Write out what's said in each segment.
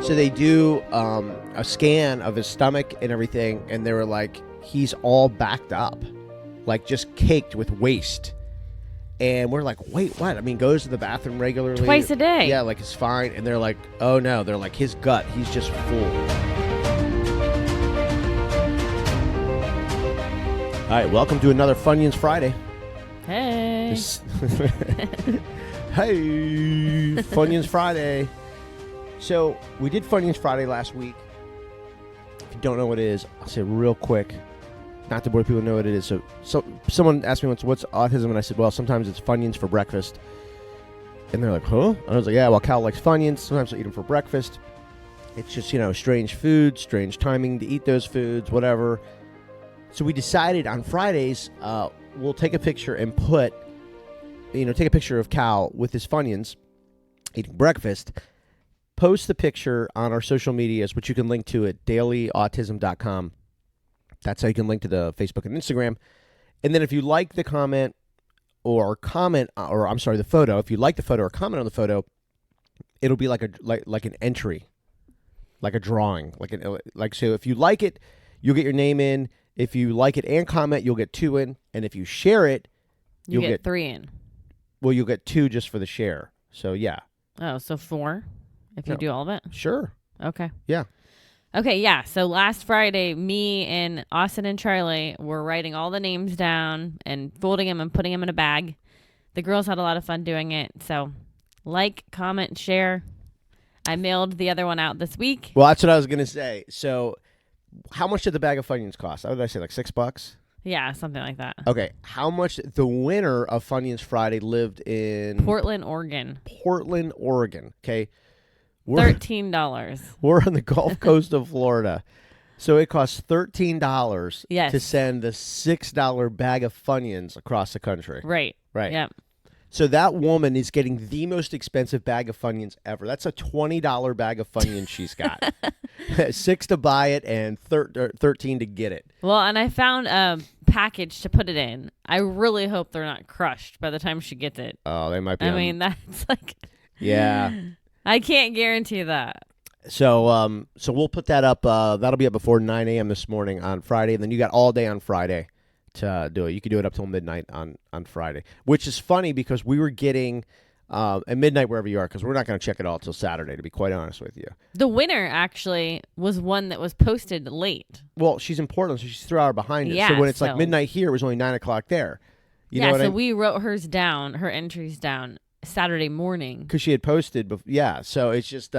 So they do a scan of his stomach and everything, and they were like, he's all backed up, like just caked with waste. And we're like, wait, what? I mean, goes to the bathroom regularly. Twice a day. Yeah, like it's fine. And they're like, oh no. They're like, his gut, he's just full. All right, welcome to another Funyuns Friday. Hey. Hey, Funyuns Friday. So we did Funyuns Friday last week. If you don't know what it is, I'll say real quick. Not to bore people know what it is. So someone asked me once, what's autism? And I said, well, sometimes it's Funyuns for breakfast. And they're like, huh? And I was like, yeah, well, Cal likes Funyuns. Sometimes I eat them for breakfast. It's just, strange food, strange timing to eat those foods, whatever. So we decided on Fridays, we'll take a picture and take a picture of Cal with his Funyuns eating breakfast, post the picture on our social medias, which you can link to at dailyautism.com. That's how you can link to the Facebook and Instagram. And then if you like the the photo, if you like the photo or comment on the photo, it'll be like an entry, like a drawing, so if you like it, you'll get your name in. If you like it and comment, you'll get 2 in. And if you share it, you'll get 3 in. Well, you'll get 2 just for the share. So, yeah. Oh, so 4 if you do all of it? Sure. Okay. Yeah. Okay, yeah. So last Friday, me and Austin and Charlie were writing all the names down and folding them and putting them in a bag. The girls had a lot of fun doing it. So like, comment, share. I mailed the other one out this week. Well, that's what I was going to say. So how much did the bag of Funyuns cost? What did I say, like $6? Yeah, something like that. Okay. How much? The winner of Funyuns Friday lived in Portland, Oregon. Okay. $13. We're on the Gulf Coast of Florida. So it costs $13 to send the $6 bag of Funyuns across the country. Right. Yep. So that woman is getting the most expensive bag of Funyuns ever. That's a $20 bag of Funyuns she's got. 6 to buy it and 13 to get it. Well, and I found a package to put it in. I really hope they're not crushed by the time she gets it. Oh, they might be. I mean, that's like... Yeah. I can't guarantee that. So we'll put that up. That'll be up before 9 a.m. this morning on Friday. And then you got all day on Friday to do it. You can do it up till midnight on Friday, which is funny because we were getting at midnight wherever you are, because we're not going to check it all till Saturday, to be quite honest with you. The winner actually was one that was posted late. Well, she's in Portland, so she's 3 hours behind it. Yeah, so when it's like midnight here, it was only 9 o'clock there. You know what we wrote her entries down Saturday morning because she had posted. Yeah, so it's just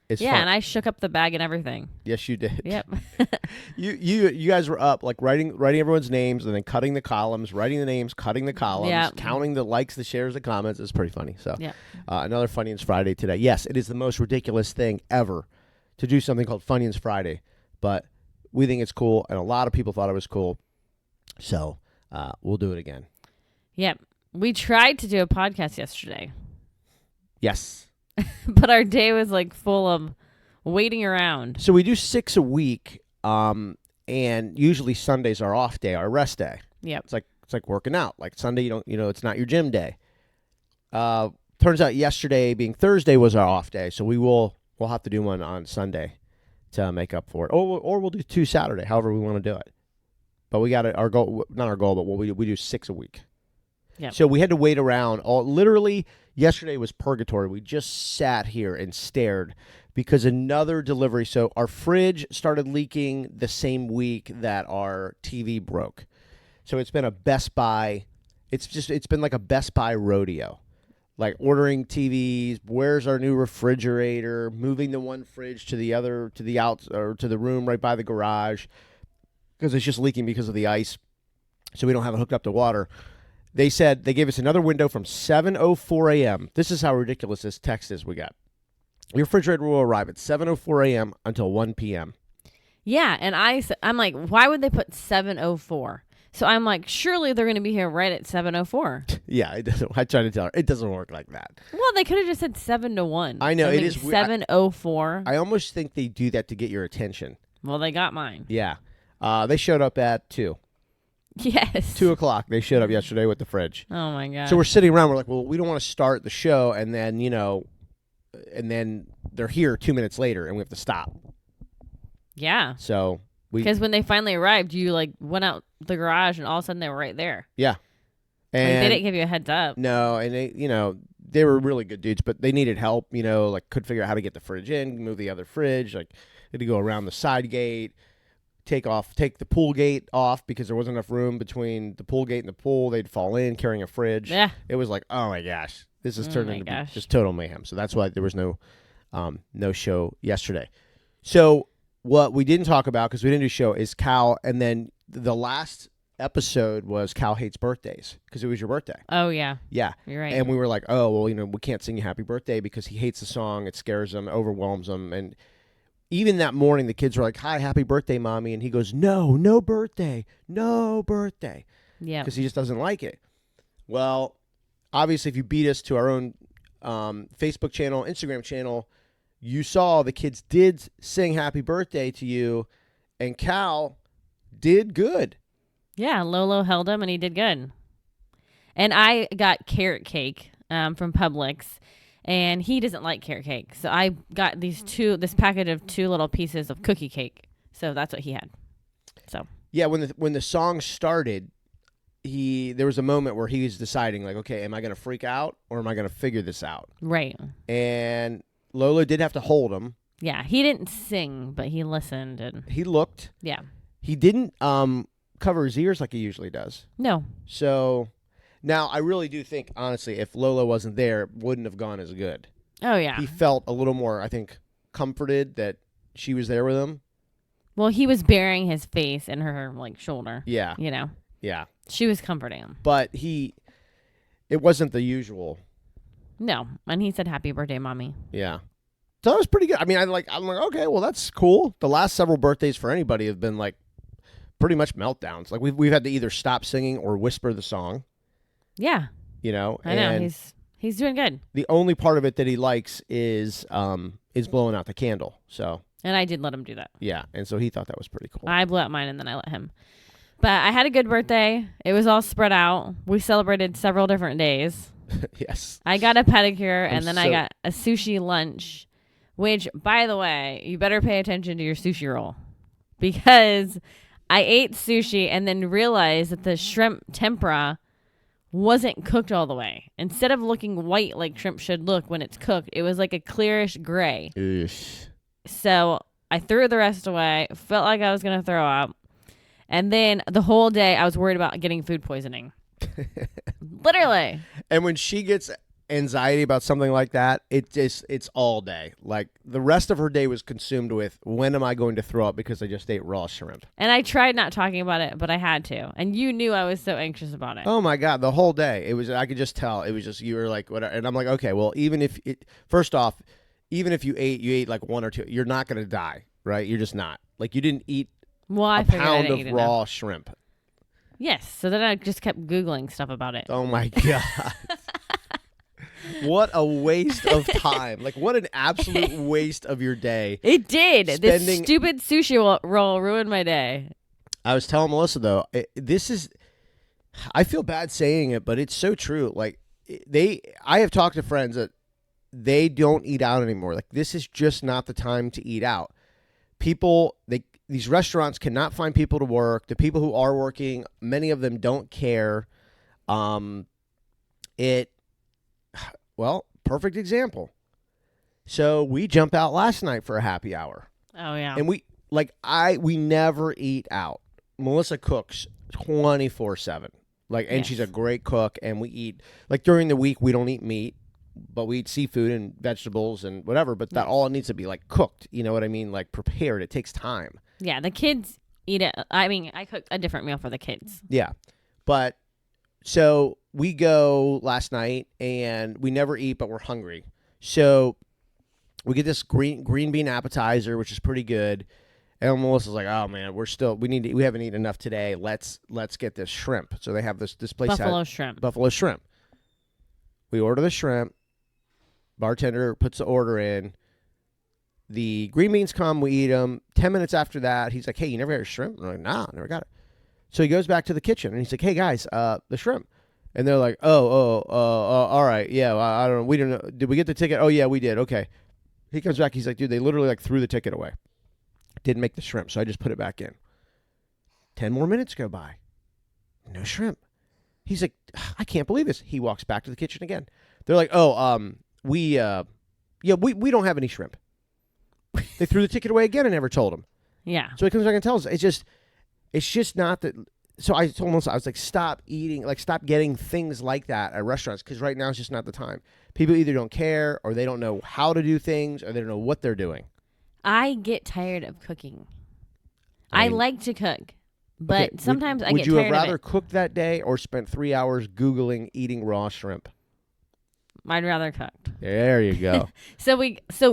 it's fun. And I shook up the bag and everything. Yes, you did. Yep. you guys were up like writing everyone's names and then cutting the columns, writing the names, cutting the columns, counting the likes, the shares, the comments. It's pretty funny. So another Funyuns Friday today. Yes, it is the most ridiculous thing ever to do something called Funyuns Friday, but we think it's cool, and a lot of people thought it was cool. So we'll do it again. Yep. We tried to do a podcast yesterday. Yes. But our day was like full of waiting around. So we do 6 a week, and usually Sundays are off day, our rest day. Yep. It's like working out. Like Sunday, you don't, it's not your gym day. Turns out yesterday being Thursday was our off day, so we'll have to do one on Sunday to make up for it, or we'll do 2 Saturday, however we want to do it. But we got our goal, not our goal, but what we do 6 a week. Yep. So we had to wait around. Literally, yesterday was purgatory. We just sat here and stared because another delivery. So our fridge started leaking the same week that our TV broke. So it's been a Best Buy. It's been like a Best Buy rodeo. Like ordering TVs, where's our new refrigerator, moving the one fridge to the other, to the room right by the garage because it's just leaking because of the ice. So we don't have it hooked up to water. They said they gave us another window from 7:04 a.m. This is how ridiculous this text is we got. Your refrigerator will arrive at 7:04 a.m. until 1 p.m. Yeah, and I'm like, why would they put 7:04? So I'm like, surely they're going to be here right at 7:04. Yeah, it doesn't. I tried to tell her it doesn't work like that. Well, they could have just said 7 to 1. I know, so it is 7:04. I almost think they do that to get your attention. Well, they got mine. Yeah, they showed up at 2. Yes. 2 o'clock. They showed up yesterday with the fridge. Oh, my God. So we're sitting around. We're like, well, we don't want to start the show and then, and then they're here 2 minutes later, and we have to stop. Yeah. So because when they finally arrived, you like went out the garage, and all of a sudden they were right there. Yeah. And like, they didn't give you a heads up. No, and they were really good dudes, but they needed help. Like could figure out how to get the fridge in, move the other fridge, like had to go around the side gate, take the pool gate off because there wasn't enough room between the pool gate and the pool. They'd fall in carrying a fridge. Yeah. It was like, oh my gosh, this has turned into just total mayhem. So that's why there was no show yesterday. So what we didn't talk about, because we didn't do show, is Cal, and then the last episode was Cal hates birthdays because it was your birthday. Oh, yeah. Yeah. You're right. And we were like, oh, well, we can't sing you happy birthday because he hates the song. It scares him, overwhelms him. And even that morning, the kids were like, hi, happy birthday, Mommy. And he goes, no birthday, no birthday. Yeah. Because he just doesn't like it. Well, obviously, if you beat us to our own Facebook channel, Instagram channel, you saw the kids did sing happy birthday to you, and Cal did good. Yeah, Lolo held him, and he did good. And I got carrot cake from Publix, and he doesn't like carrot cake. So I got this package of 2 little pieces of cookie cake. So that's what he had. So yeah, when the song started, there was a moment where he was deciding, like, okay, am I going to freak out or am I going to figure this out? Right. And Lola did have to hold him. Yeah, he didn't sing, but he listened and he looked. Yeah. He didn't cover his ears like he usually does. No. So now I really do think, honestly, if Lola wasn't there, it wouldn't have gone as good. Oh, yeah. He felt a little more, I think, comforted that she was there with him. Well, he was burying his face in her shoulder. Yeah. Yeah. She was comforting him. But it wasn't the usual. No. And he said, happy birthday, Mommy. Yeah. So that was pretty good. I mean, I'm like, okay, well, that's cool. The last several birthdays for anybody have been like pretty much meltdowns. Like we've had to either stop singing or whisper the song. Yeah. I know. He's doing good. The only part of it that he likes is blowing out the candle. So. And I did let him do that. Yeah. And so he thought that was pretty cool. I blew out mine and then I let him. But I had a good birthday. It was all spread out. We celebrated several different days. Yes. I got a pedicure and then I got a sushi lunch, which, by the way, you better pay attention to your sushi roll because I ate sushi and then realized that the shrimp tempura wasn't cooked all the way. Instead of looking white like shrimp should look when it's cooked, it was like a clearish gray. Eesh. So I threw the rest away, felt like I was going to throw up. And then the whole day I was worried about getting food poisoning. Literally. And when she gets anxiety about something like that, it's all day. Like the rest of her day was consumed with, when am I going to throw up because I just ate raw shrimp? And I tried not talking about it, but I had to. And you knew I was so anxious about it. Oh my God, the whole day. I could just tell. It was just, you were like, whatever. And I'm like, okay, well, first off, even if you ate like 1 or 2, you're not going to die, right? You're just not. Like you didn't eat a pound of raw shrimp. Yes. So then I just kept Googling stuff about it. Oh my God. What a waste of time. Like, what an absolute waste of your day. It did. This stupid sushi roll ruined my day. I was telling Melissa, though, I feel bad saying it, but it's so true. Like, I have talked to friends that they don't eat out anymore. Like, this is just not the time to eat out. These restaurants cannot find people to work. The people who are working, many of them don't care. Well, perfect example. So we jumped out last night for a happy hour. Oh yeah. And we never eat out. Melissa cooks 24/7. And she's a great cook, and we eat during the week we don't eat meat, but we eat seafood and vegetables and whatever, but that all needs to be cooked, you know what I mean? Prepared. It takes time. Yeah, the kids eat it. I mean, I cooked a different meal for the kids. Yeah. But so we go last night and we never eat, but we're hungry. So we get this green bean appetizer, which is pretty good. And Melissa's like, "Oh man, we haven't eaten enough today. Let's get this shrimp." So they have this place Buffalo shrimp. We order the shrimp. Bartender puts the order in. The green beans come, we eat them. 10 minutes after that, he's like, "Hey, you never had a shrimp?" I'm like, "Nah, never got it." So he goes back to the kitchen and he's like, "Hey guys, the shrimp." And they're like, all right, yeah, well, I don't know. We don't know. Did we get the ticket? Oh, yeah, we did. Okay. He comes back. He's like, dude, they literally like threw the ticket away. Didn't make the shrimp, so I just put it back in. 10 more minutes go by. No shrimp. He's like, I can't believe this. He walks back to the kitchen again. They're like, we don't have any shrimp. They threw the ticket away again and never told him. Yeah. So he comes back and tells us. It's just not that. So I told Melissa, I was like, stop getting things like that at restaurants because right now it's just not the time. People either don't care or they don't know how to do things or they don't know what they're doing. I get tired of cooking. I like to cook, but okay, sometimes I get tired of it. Would you have rather cooked that day or spent 3 hours Googling eating raw shrimp? I'd rather cook. There you go. So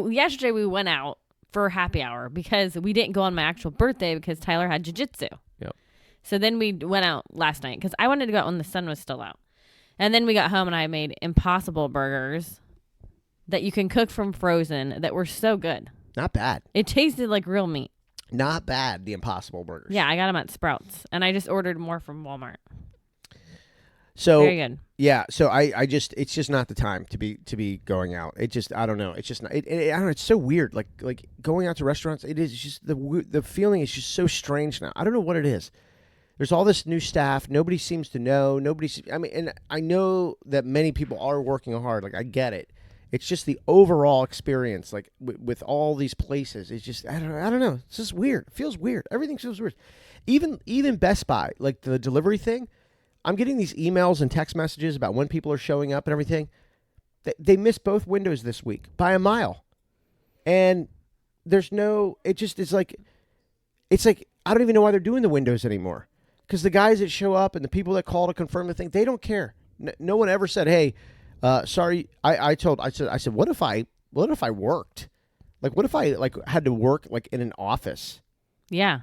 yesterday we went out for happy hour because we didn't go on my actual birthday because Tyler had jiu-jitsu. Yep. So then we went out last night because I wanted to go out when the sun was still out. And then we got home and I made Impossible burgers that you can cook from frozen that were so good. Not bad. It tasted like real meat. Not bad, the Impossible burgers. Yeah, I got them at Sprouts. And I just ordered more from Walmart. So very good. Yeah, so I just it's just not the time to be going out. It just I don't know. It's just not, I don't know. It's so weird. Like going out to restaurants. It is just the feeling is just so strange now. I don't know what it is. There's all this new staff. Nobody seems to know. I mean, and I know that many people are working hard. Like I get it. It's just the overall experience, like with all these places. It's just I don't know. It's just weird. It feels weird. Everything feels weird. Even Best Buy, like the delivery thing. I'm getting these emails and text messages about when people are showing up and everything. They missed both windows this week by a mile, and there's no. It's like I don't even know why they're doing the windows anymore. Because the guys that show up and the people that call to confirm the thing, they don't care. No one ever said, "Hey, sorry." I said, "What if I worked? Like, what if I had to work in an office?" Yeah.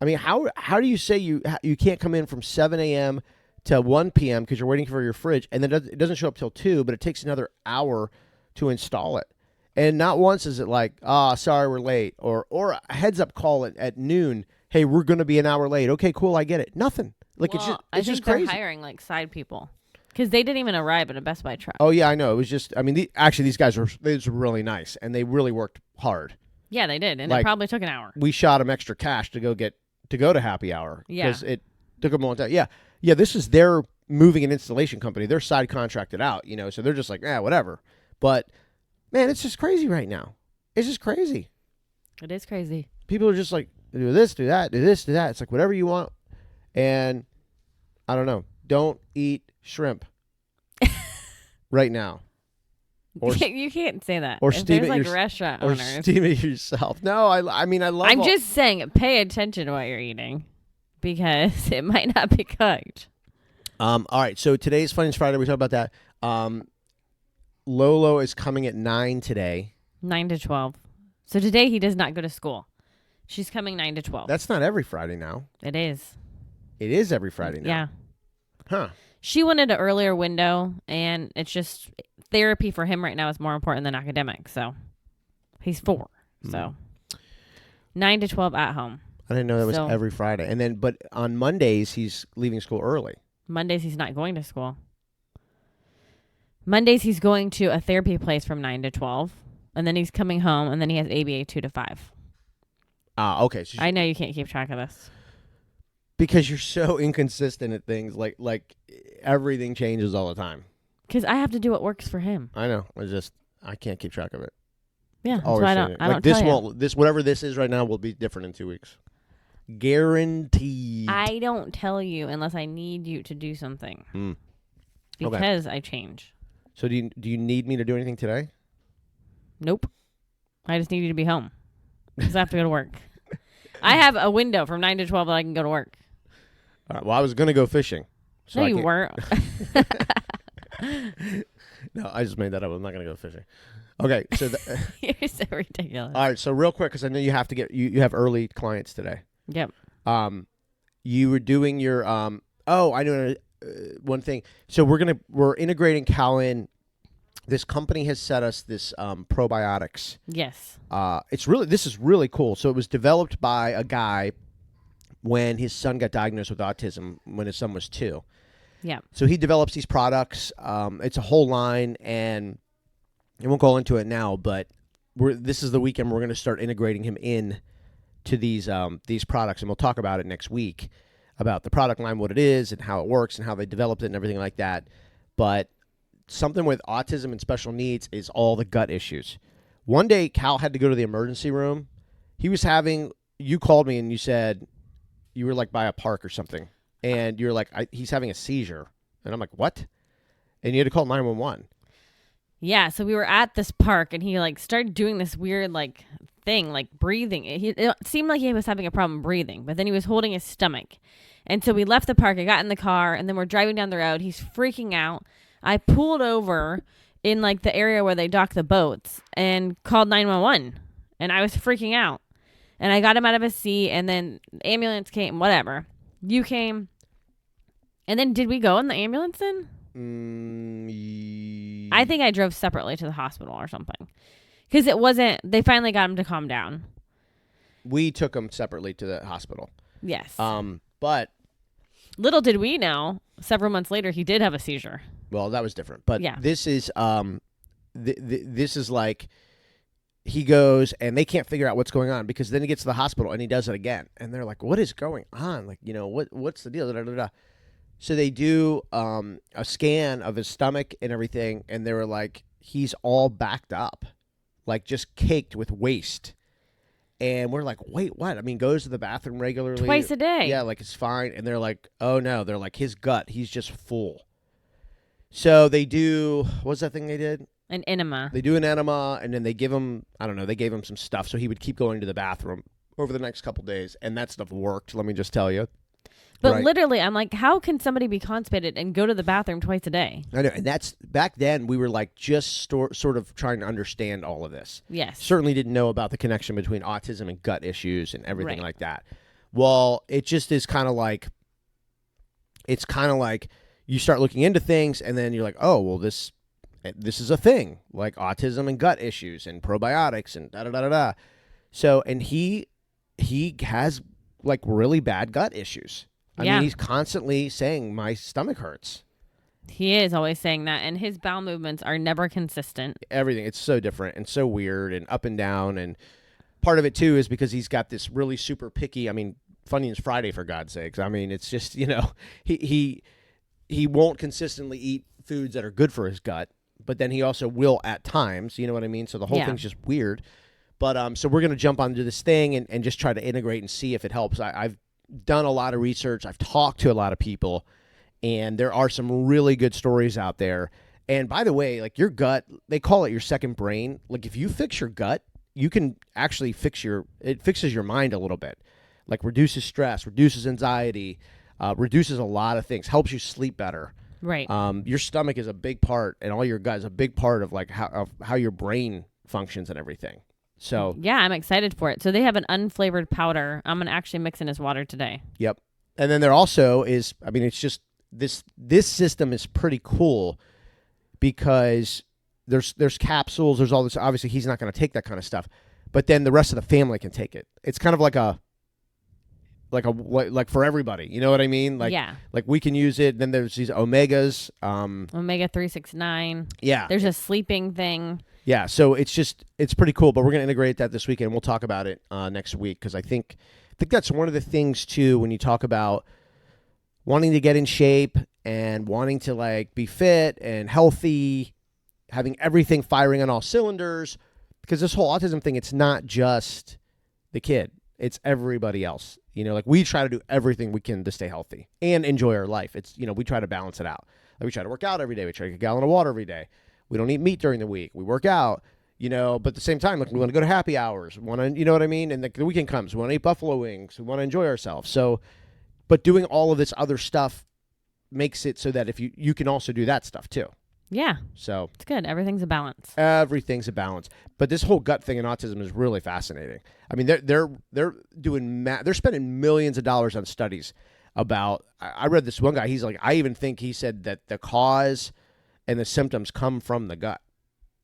I mean, how do you say you can't come in from 7 a.m. to 1 p.m. because you're waiting for your fridge, and then it doesn't show up till 2, but it takes another hour to install it, and not once is it like, sorry, we're late, or a heads up call at noon. Hey, we're going to be an hour late. Okay, cool, I get it. Nothing. It's just crazy. They're hiring side people because they didn't even arrive at a Best Buy truck. Oh yeah, I know. It was just. I mean, these guys were really nice and they really worked hard. Yeah, they did, and it probably took an hour. We shot them extra cash to go to happy hour because it took them a long time. Yeah. This is their moving and installation company. They're side contracted out, so they're just like, whatever. But man, it's just crazy right now. It's just crazy. It is crazy. People are just like, do this, do that, do this, do that. It's like whatever you want. And I don't know. Don't eat shrimp right now. Or you can't say that. Or if steam there's it restaurant or owners. steam it yourself. No, I mean I love. I'm just saying, pay attention to what you're eating because it might not be cooked. All right. So today's Funyuns Friday. We talk about that. Lolo is coming at 9 today. 9 to 12. So today he does not go to school. She's coming 9 to 12. That's not every Friday now. It is. It is every Friday now. Yeah. Huh. She wanted an earlier window, and it's just therapy for him right now is more important than academics. So he's 4. So 9 to 12 at home. I didn't know that was every Friday. But on Mondays he's leaving school early. Mondays he's not going to school. Mondays he's going to a therapy place from 9 to 12, and then he's coming home, and then he has ABA 2 to 5. Okay. So I know you can't keep track of this. Because you're so inconsistent at things. Like everything changes all the time. Because I have to do what works for him. I know. I can't keep track of it. Yeah, that's why I don't this tell won't. This whatever this is right now will be different in 2 weeks. Guaranteed. I don't tell you unless I need you to do something. Because I change. So do you need me to do anything today? Nope. I just need you to be home. Because I have to go to work. I have a window from 9 to 12 that I can go to work. All right, well, I was going to go fishing. So no, you weren't. No, I just made that up. I'm not going to go fishing. Okay, so you're so ridiculous. All right, so real quick, because I know you have to get you have early clients today. Yep. You were doing your I know one thing. So we're integrating Calin. This company has set us this probiotics. Yes. This is really cool. So it was developed by a guy when his son got diagnosed with autism when his son was 2. Yeah. So he develops these products. It's a whole line, and I won't go into it now, but this is the weekend we're going to start integrating him in to these products, and we'll talk about it next week, about the product line, what it is, and how it works, and how they developed it, and everything like that. But something with autism and special needs is all the gut issues. One day, Cal had to go to the emergency room. He was having, you called me and you said you were like by a park or something, and you're like, he's having a seizure. And I'm like, what? And you had to call 911. Yeah, so we were at this park, and he like started doing this weird like thing, like breathing. It seemed like he was having a problem breathing, but then he was holding his stomach. And so we left the park. I got in the car, and then we're driving down the road. He's freaking out. I pulled over in like the area where they dock the boats and called 911, and I was freaking out. And I got him out of his seat, and then the ambulance came, whatever. You came. And then did we go in the ambulance then? I think I drove separately to the hospital or something. Because it wasn't, they finally got him to calm down. We took him separately to the hospital. Yes. But little did we know, several months later, he did have a seizure. Well, that was different. But yeah. This is this is like, he goes and they can't figure out what's going on, because then he gets to the hospital and he does it again. And they're like, what is going on? Like, what's the deal? Da, da, da. So they do a scan of his stomach and everything, and they were like, he's all backed up, like just caked with waste. And we're like, wait, what? I mean, goes to the bathroom regularly. Twice a day. Yeah, like it's fine. And they're like, oh, no. They're like, his gut, he's just full. So they do, what's that thing they did? An enema. They do an enema, and then they give him, I don't know, they gave him some stuff so he would keep going to the bathroom over the next couple days. And that stuff worked, let me just tell you. But right. Literally, I'm like, how can somebody be constipated and go to the bathroom twice a day? I know, and that's, back then, we were like just sort of trying to understand all of this. Yes. Certainly didn't know about the connection between autism and gut issues and everything like that. Well, it just is kind of like, it's kind of like you start looking into things, and then you're like, oh, well, this is a thing, like autism and gut issues and probiotics and da-da-da-da-da. So, and he has like really bad gut issues. I mean, he's constantly saying, my stomach hurts. He is always saying that, and his bowel movements are never consistent. Everything. It's so different and so weird and up and down. And part of it, too, is because he's got this really super picky, I mean, Funyuns Friday, for God's sakes. I mean, it's just, he won't consistently eat foods that are good for his gut, but then he also will at times, you know what I mean? So the whole thing's just weird. But so we're going to jump onto this thing and just try to integrate and see if it helps. I've done a lot of research. I've talked to a lot of people, and there are some really good stories out there. And by the way, like your gut, they call it your second brain. Like if you fix your gut, you can actually it fixes your mind a little bit. Like reduces stress, reduces anxiety, reduces a lot of things, helps you sleep better. Right. Your stomach is a big part, and all your gut is a big part of like how your brain functions and everything. So yeah, I'm excited for it. So they have an unflavored powder. I'm gonna actually mix in his water today. Yep. And then there also is, I mean, it's just this system is pretty cool because there's capsules, there's all this. Obviously, he's not going to take that kind of stuff, but then the rest of the family can take it. It's kind of like for everybody. You know what I mean? Like, yeah. Like we can use it. Then there's these omegas. Omega 369. Yeah. There's a sleeping thing. Yeah, so it's pretty cool, but we're going to integrate that this weekend. We'll talk about it next week, because I think that's one of the things, too, when you talk about wanting to get in shape and wanting to, like, be fit and healthy, having everything firing on all cylinders, because this whole autism thing, it's not just the kid. It's everybody else. Like we try to do everything we can to stay healthy and enjoy our life. It's, we try to balance it out. Like we try to work out every day. We try to get a gallon of water every day. We don't eat meat during the week. We work out, but at the same time, like we want to go to happy hours. We want to, you know what I mean? And the weekend comes. We want to eat buffalo wings. We want to enjoy ourselves. So, but doing all of this other stuff makes it so that if you can also do that stuff too. Yeah. So it's good. Everything's a balance. Everything's a balance. But this whole gut thing in autism is really fascinating. I mean, they're doing they're spending millions of dollars on studies about. I read this one guy. He's like, I even think he said that the cause and the symptoms come from the gut.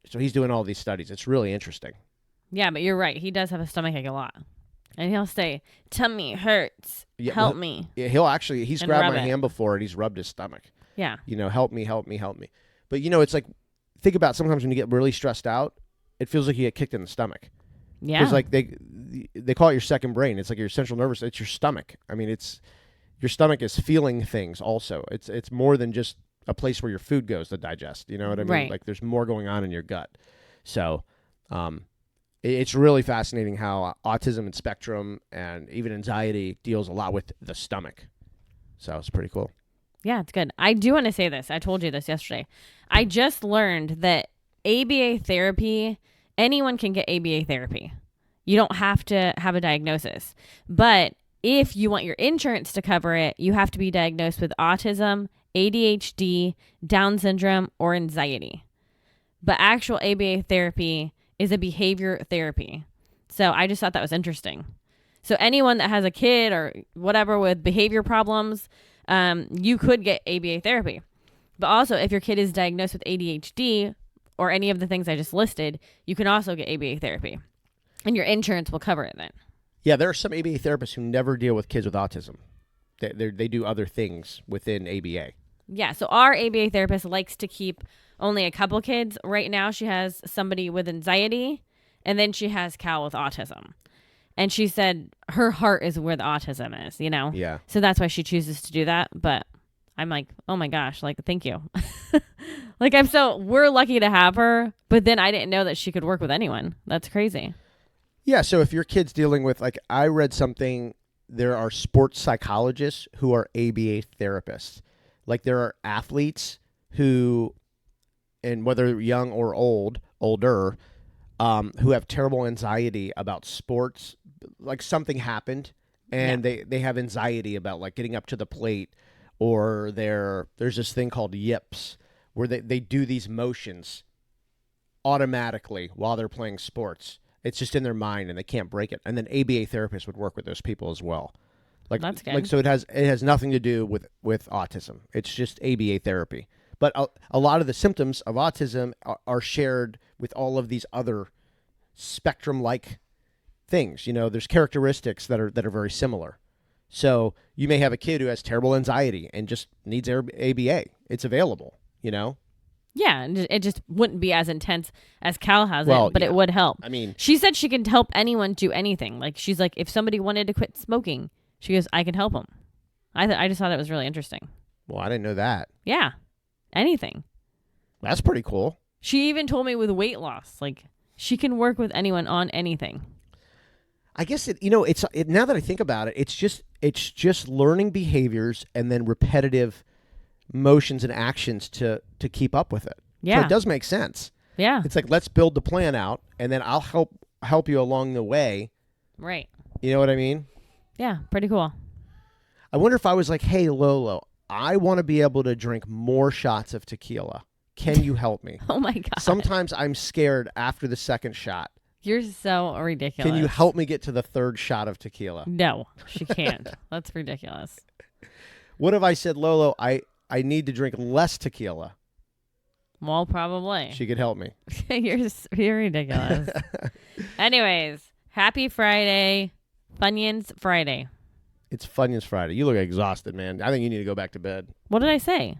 So he's doing all these studies. It's really interesting. Yeah, but you're right. He does have a stomachache a lot. And he'll say, tummy hurts. Help me. Yeah, he's grabbed my hand before and he's rubbed his stomach. Yeah. Help me, help me, help me. But it's like, think about sometimes when you get really stressed out, it feels like you get kicked in the stomach. Yeah. Because like they call it your second brain. It's like your central nervous. It's your stomach. I mean, your stomach is feeling things also. It's more than just a place where your food goes to digest. You know what I mean? Right. Like there's more going on in your gut. So it's really fascinating how autism and spectrum and even anxiety deals a lot with the stomach. So it's pretty cool. Yeah, it's good. I do want to say this. I told you this yesterday. I just learned that ABA therapy, anyone can get ABA therapy. You don't have to have a diagnosis. But if you want your insurance to cover it, you have to be diagnosed with autism, ADHD, Down syndrome, or anxiety. But actual ABA therapy is a behavior therapy. So I just thought that was interesting. So anyone that has a kid or whatever with behavior problems, you could get ABA therapy. But also, if your kid is diagnosed with ADHD or any of the things I just listed, you can also get ABA therapy. And your insurance will cover it then. Yeah, there are some ABA therapists who never deal with kids with autism. They do other things within ABA. Yeah, so our ABA therapist likes to keep only a couple kids. Right now, she has somebody with anxiety, and then she has Cal with autism. And she said her heart is where the autism is, Yeah. So that's why she chooses to do that. But I'm like, oh my gosh, like, thank you. Like, we're lucky to have her, but then I didn't know that she could work with anyone. That's crazy. Yeah, so if your kid's dealing with, like, I read something, there are sports psychologists who are ABA therapists. Like, there are athletes who, and whether young or older, who have terrible anxiety about sports, like something happened, and they have anxiety about, like, getting up to the plate, or there's this thing called yips, where they do these motions automatically while they're playing sports. It's just in their mind, and they can't break it. And then ABA therapists would work with those people as well. Like, that's good. Like, so it has nothing to do with autism. It's just ABA therapy. But a lot of the symptoms of autism are shared with all of these other spectrum-like things. There's characteristics that are very similar. So you may have a kid who has terrible anxiety and just needs ABA. It's available, Yeah, and it just wouldn't be as intense as Cal has Well, it, but yeah. it would help. I mean, she said she can help anyone do anything. Like, she's like, if somebody wanted to quit smoking, she goes, I can help them. I just thought that was really interesting. well, I didn't know that. Yeah, anything. That's pretty cool. She even told me with weight loss, like, she can work with anyone on anything. I guess it's now that I think about it, it's just learning behaviors and then repetitive motions and actions to keep up with it. Yeah. So it does make sense. Yeah. It's like, let's build the plan out, and then I'll help you along the way. Right. You know what I mean? Yeah, pretty cool. I wonder if I was like, hey, Lolo, I want to be able to drink more shots of tequila. Can you help me? Oh my God. Sometimes I'm scared after the second shot. You're so ridiculous. Can you help me get to the third shot of tequila? No, she can't. That's ridiculous. What if I said, Lolo, I need to drink less tequila? Well, probably. She could help me. You're ridiculous. Anyways, happy Friday. Funyuns Friday. It's Funyuns Friday. You look exhausted, man. I think you need to go back to bed. What did I say?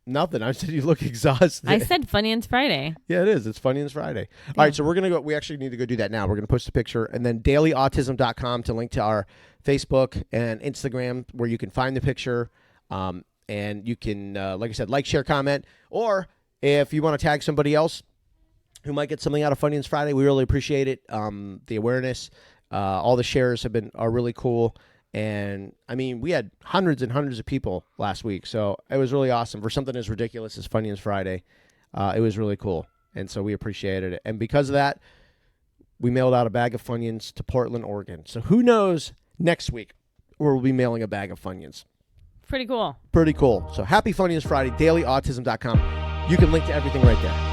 Nothing. I said you look exhausted. I said Funyuns Friday. Yeah, it is. It's Funyuns Friday. Yeah. All right, so we're going to go. We actually need to go do that now. We're going to post a picture, and then dailyautism.com to link to our Facebook and Instagram where you can find the picture. And you can, like I said, like, share, comment. Or if you want to tag somebody else who might get something out of Funyuns Friday, we really appreciate it. The awareness, all the shares are really cool. And, I mean, we had hundreds and hundreds of people last week, so it was really awesome. For something as ridiculous as Funyuns Friday, it was really cool, and so we appreciated it. And because of that, we mailed out a bag of Funyuns to Portland, Oregon. So who knows next week where we'll be mailing a bag of Funyuns. Pretty cool. Pretty cool. So happy Funyuns Friday, dailyautism.com. You can link to everything right there.